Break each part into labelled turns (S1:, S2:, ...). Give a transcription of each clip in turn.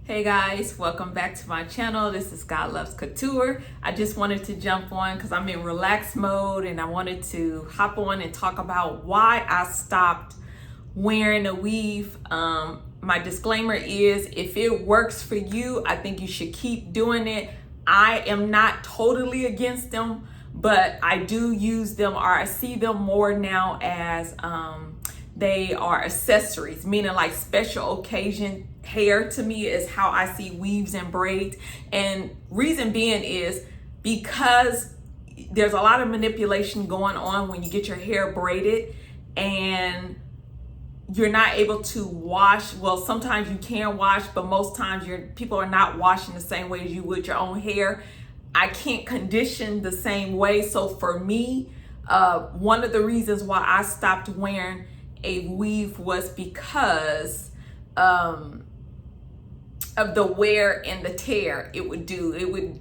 S1: Hey guys, welcome back to my channel. This is God Loves Couture. I just wanted to jump on because I'm in relaxed mode and I wanted to hop on and talk about why I stopped wearing a weave. My disclaimer is if it works for you, I think you should keep doing it. I am not totally against them, but I do use them, or I see them more now as they are accessories, meaning like special occasion hair. To me is how I see weaves and braids. And reason being is because there's a lot of manipulation going on when you get your hair braided and you're not able to wash. Well, sometimes you can wash, but most times people are not washing the same way as you would your own hair. I can't condition the same way. So for me, one of the reasons why I stopped wearing a weave was because of the wear and the tear it would do.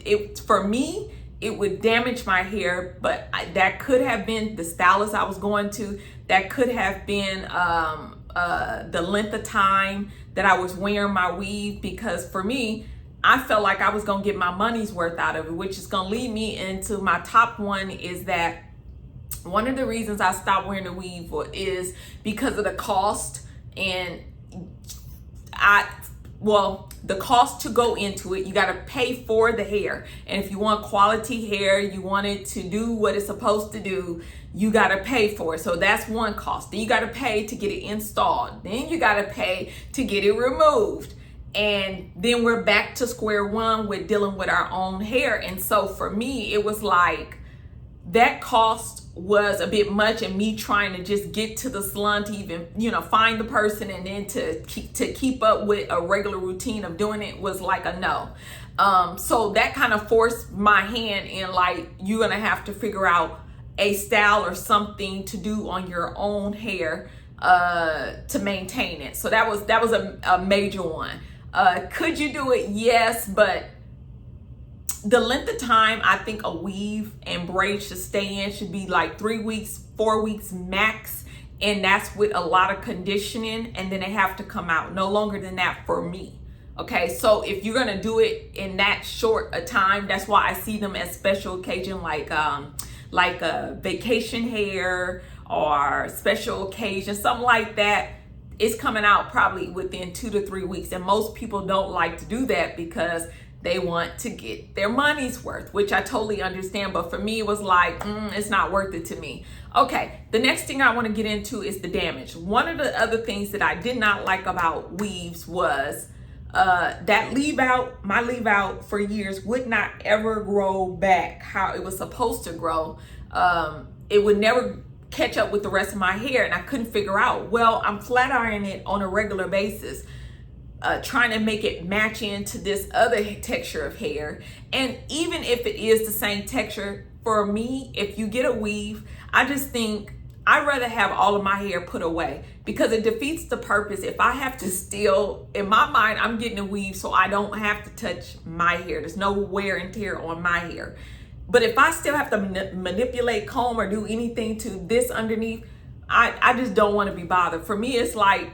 S1: For me, it would damage my hair, but that could have been the stylist I was going to. That could have been the length of time that I was wearing my weave, because for me, I felt like I was gonna get my money's worth out of it, which is gonna lead me into my top one. Is that one of the reasons I stopped wearing the weave is because of the cost. And the cost to go into it, you got to pay for the hair. And if you want quality hair, you want it to do what it's supposed to do, you got to pay for it. So that's one cost. Then you got to pay to get it installed. Then you got to pay to get it removed. And then we're back to square one with dealing with our own hair. And so for me, it was like that cost was a bit much, and me trying to just get to the salon to even, find the person and then to keep up with a regular routine of doing it was like a no. So that kind of forced my hand in, like, you're gonna have to figure out a style or something to do on your own hair to maintain it. So that was a major one. Could you do it? Yes, but the length of time I think a weave and braid should stay in should be like 3 weeks, 4 weeks max. And that's with a lot of conditioning, and then they have to come out. No longer than that for me. Okay, so if you're gonna do it in that short a time, that's why I see them as special occasion, like a vacation hair or special occasion, something like that. It's coming out probably within 2 to 3 weeks. And most people don't like to do that because they want to get their money's worth, which I totally understand. But for me, it was like, it's not worth it to me. Okay, the next thing I want to get into is the damage. One of the other things that I did not like about weaves was that leave out. My leave out for years would not ever grow back how it was supposed to grow. It would never catch up with the rest of my hair, and I couldn't figure out. Well, I'm flat ironing it on a regular basis, trying to make it match into this other texture of hair. And even if it is the same texture, for me, if you get a weave, I just think I'd rather have all of my hair put away, because it defeats the purpose. If I have to still, in my mind, I'm getting a weave so I don't have to touch my hair. There's no wear and tear on my hair. But if I still have to manipulate, comb, or do anything to this underneath, I just don't want to be bothered. For me, it's like,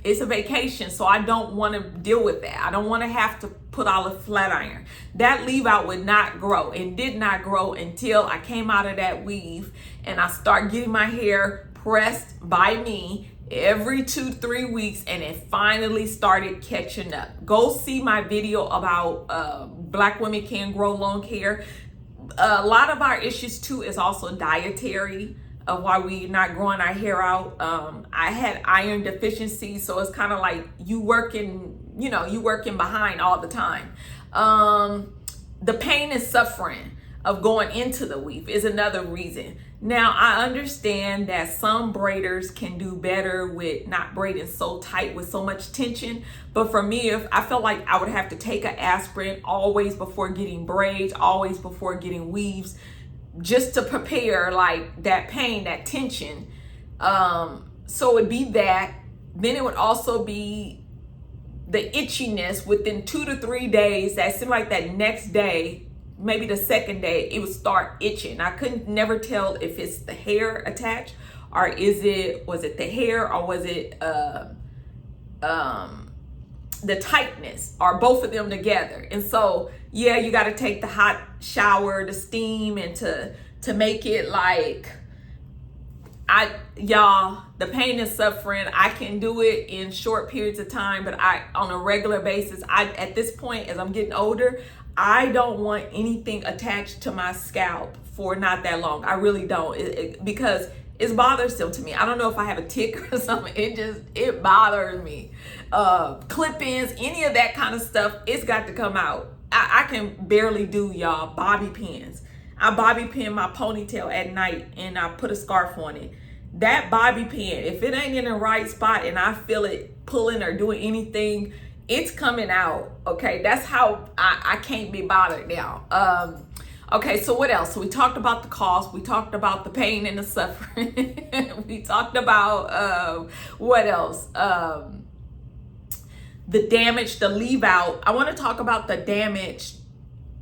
S1: it's a vacation, so I don't want to deal with that. I don't want to have to put all the flat iron. That leave out would not grow, and did not grow until I came out of that weave and I start getting my hair pressed by me every 2 to 3 weeks, and it finally started catching up. Go see my video about Black women can grow long hair. A lot of our issues too is also dietary, of why we not growing our hair out. I had iron deficiency, so it's kind of like you working behind all the time. The pain and suffering of going into the weave is another reason. Now, I understand that some braiders can do better with not braiding so tight with so much tension, but for me, if I felt like I would have to take an aspirin always before getting braids, always before getting weaves, just to prepare like that pain, that tension. So it'd be that. Then it would also be the itchiness within 2 to 3 days. That seemed like that next day, maybe the second day, it would start itching. I couldn't never tell if it's the hair attached, or was it the hair, or was it the tightness, or both of them together. And so, yeah, you got to take the hot shower, the steam, and to make it like, y'all, the pain and suffering, I can do it in short periods of time, but on a regular basis, at this point, as I'm getting older, I don't want anything attached to my scalp for not that long. I really don't, because it's bothersome to me. I don't know if I have a tick or something. It bothers me. Clip-ins, any of that kind of stuff, it's got to come out. I can barely do, y'all, bobby pins. I bobby pin my ponytail at night and I put a scarf on it. That bobby pin, if it ain't in the right spot and I feel it pulling or doing anything, it's coming out. Okay, that's how I can't be bothered now. Okay, so what else? So we talked about the cost. We talked about the pain and the suffering. We talked about what else? The damage, the leave out. I want to talk about the damage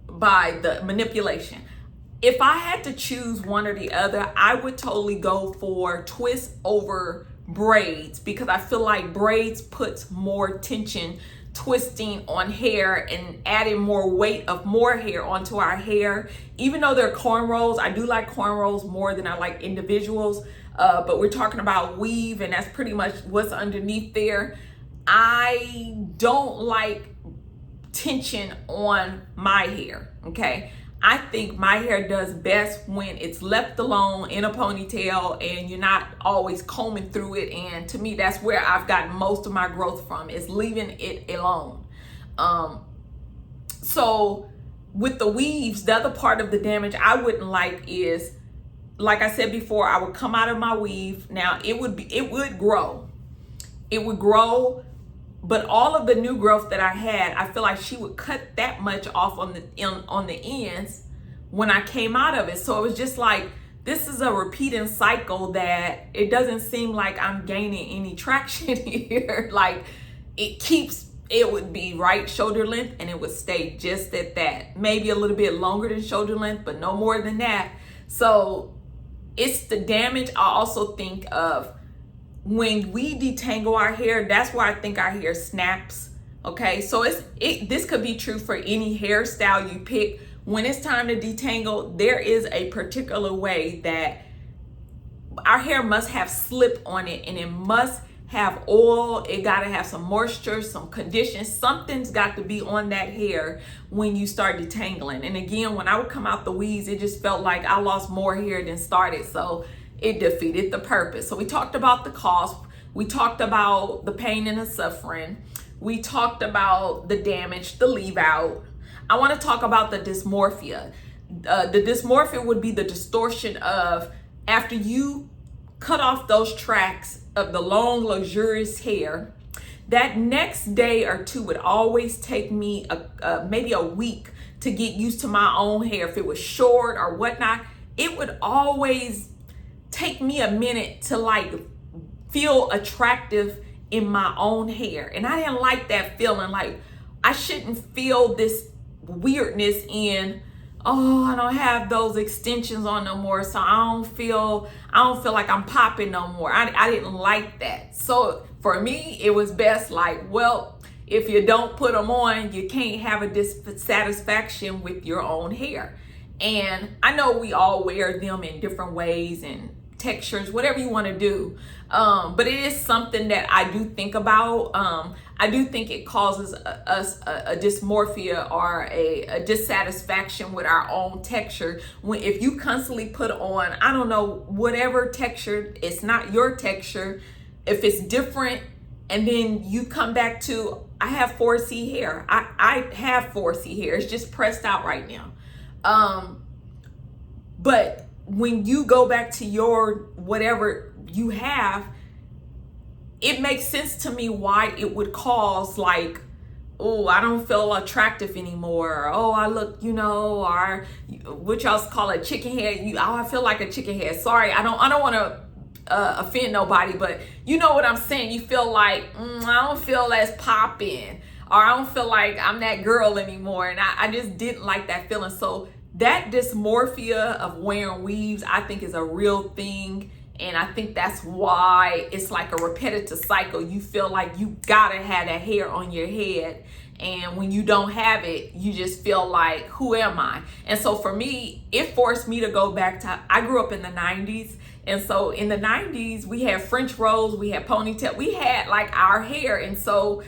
S1: by the manipulation. If I had to choose one or the other, I would totally go for twist over braids, because I feel like braids puts more tension, twisting on hair and adding more weight of more hair onto our hair. Even though they're cornrows, I do like cornrows more than I like individuals, but we're talking about weave, and that's pretty much what's underneath there. I don't like tension on my hair, okay? I think my hair does best when it's left alone in a ponytail and you're not always combing through it. And to me, that's where I've gotten most of my growth from, is leaving it alone. So with the weaves, the other part of the damage I wouldn't like is, like I said before, I would come out of my weave. Now it would grow. It would grow. But all of the new growth that I had, I feel like she would cut that much off on the ends when I came out of it. So it was just like, this is a repeating cycle that it doesn't seem like I'm gaining any traction here. Like it would be right shoulder length and it would stay just at that. Maybe a little bit longer than shoulder length, but no more than that. So it's the damage. I also think of when we detangle our hair, that's where I think our hair snaps. Okay, so this could be true for any hairstyle you pick. When it's time to detangle, there is a particular way that our hair must have slip on it, and it must have oil. It got to have some moisture, some condition. Something's got to be on that hair when you start detangling. And again, when I would come out the weaves, it just felt like I lost more hair than started. So it defeated the purpose. So we talked about the cost. We talked about the pain and the suffering. We talked about the damage, the leave out. I want to talk about the dysmorphia. The dysmorphia would be the distortion of, after you cut off those tracks of the long, luxurious hair, that next day or two would always take me maybe a week to get used to my own hair. If it was short or whatnot, it would always take me a minute to like feel attractive in my own hair. And I didn't like that feeling. Like, I shouldn't feel this weirdness in, oh, I don't have those extensions on no more, so I don't feel like I'm popping no more. I didn't like that. So for me, it was best like, well, if you don't put them on, you can't have a dissatisfaction with your own hair. And I know we all wear them in different ways and textures, whatever you want to do, but it is something that I do think about. I do think it causes us a dysmorphia or a dissatisfaction with our own texture if you constantly put on, I don't know, whatever texture, it's not your texture, if it's different, and then you come back to, I have 4C hair. I have 4C hair. It's just pressed out right now. But when you go back to your whatever you have, it makes sense to me why it would cause like, oh, I don't feel attractive anymore. Or, oh, I look, or what y'all call it, chicken head. I feel like a chicken head. Sorry, I don't want to offend nobody, but you know what I'm saying. You feel like, I don't feel as popping, or I don't feel like I'm that girl anymore. And I just didn't like that feeling. So that dysmorphia of wearing weaves, I think, is a real thing. And I think that's why it's like a repetitive cycle. You feel like you gotta have that hair on your head. And when you don't have it, you just feel like, who am I? And so for me, it forced me to go back to, I grew up in the 90s. And so in the 90s, we had French rolls, we had ponytail, we had like our hair. And so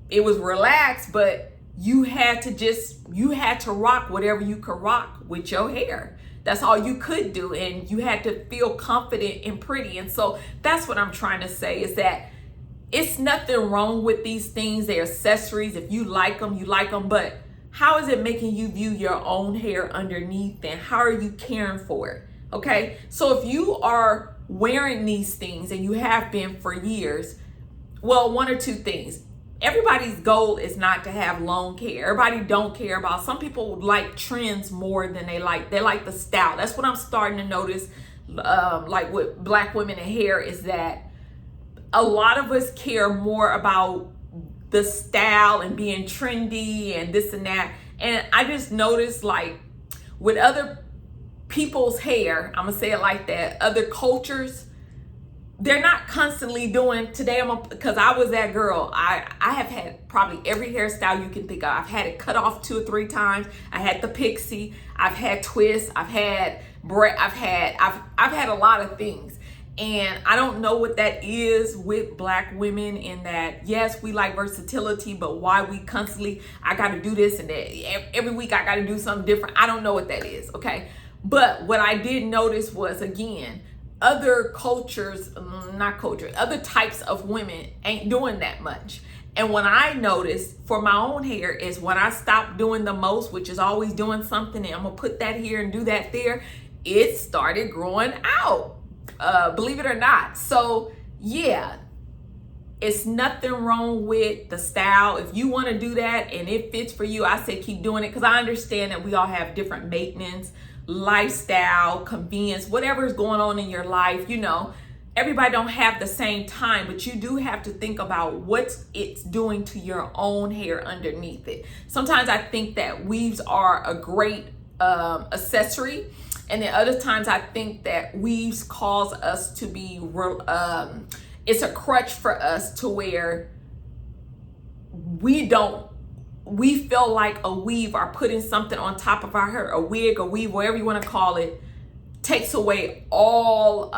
S1: it was relaxed, but you had to rock whatever you could rock with your hair. That's all you could do. And you had to feel confident and pretty. And so that's what I'm trying to say, is that it's nothing wrong with these things. They're accessories. If you like them, you like them. But how is it making you view your own hair underneath, and how are you caring for it? Okay. So if you are wearing these things, and you have been for years, well, one or two things. Everybody's goal is not to have long hair. Everybody don't care about, some people like trends more than they like the style. That's what I'm starting to notice, like with Black women and hair, is that a lot of us care more about the style and being trendy and this and that. And I just noticed, like, with other people's hair, I'm gonna say it like that, other cultures, they're not constantly doing, because I was that girl. I have had probably every hairstyle you can think of. I've had it cut off 2 or 3 times. I had the pixie. I've had twists. I've had I've had a lot of things. And I don't know what that is with Black women, in that, yes, we like versatility, but why we constantly, I got to do this and that. Every week I got to do something different. I don't know what that is, okay? But what I did notice was, again, other cultures, other types of women ain't doing that much. And when I noticed for my own hair is when I stopped doing the most, which is always doing something, and I'm gonna put that here and do that there, it started growing out, believe it or not. So yeah, it's nothing wrong with the style. If you want to do that and it fits for you, I say keep doing it, because I understand that we all have different maintenance, lifestyle, convenience, whatever is going on in your life. You know, everybody don't have the same time, but you do have to think about what it's doing to your own hair underneath it. Sometimes I think that weaves are a great accessory, and then other times I think that weaves cause us to be it's a crutch for us, to where we feel like a weave, or putting something on top of our hair, a wig, a weave, whatever you want to call it, takes away all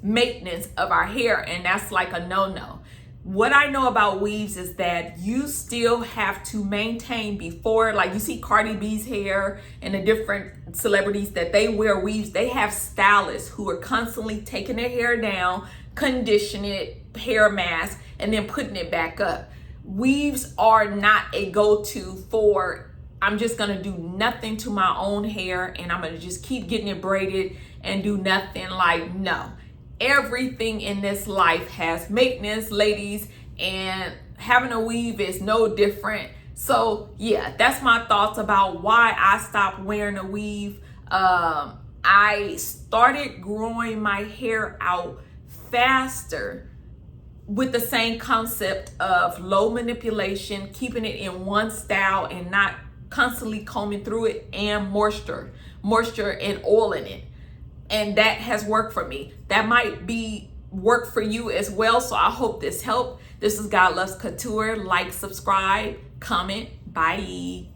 S1: maintenance of our hair. And that's like a no-no. What I know about weaves is that you still have to maintain before, like you see Cardi B's hair and the different celebrities that they wear weaves, they have stylists who are constantly taking their hair down, condition it, hair mask, and then putting it back up. Weaves are not a go-to for, I'm just gonna do nothing to my own hair and I'm gonna just keep getting it braided and do nothing. Like, no. Everything in this life has maintenance, ladies, and having a weave is no different. So yeah, that's my thoughts about why I stopped wearing a weave. I started growing my hair out faster with the same concept of low manipulation, keeping it in one style and not constantly combing through it, and moisture and oil in it. And that has worked for me. That might be work for you as well. So I hope this helped. This is God Loves Couture. Like, subscribe, comment. Bye.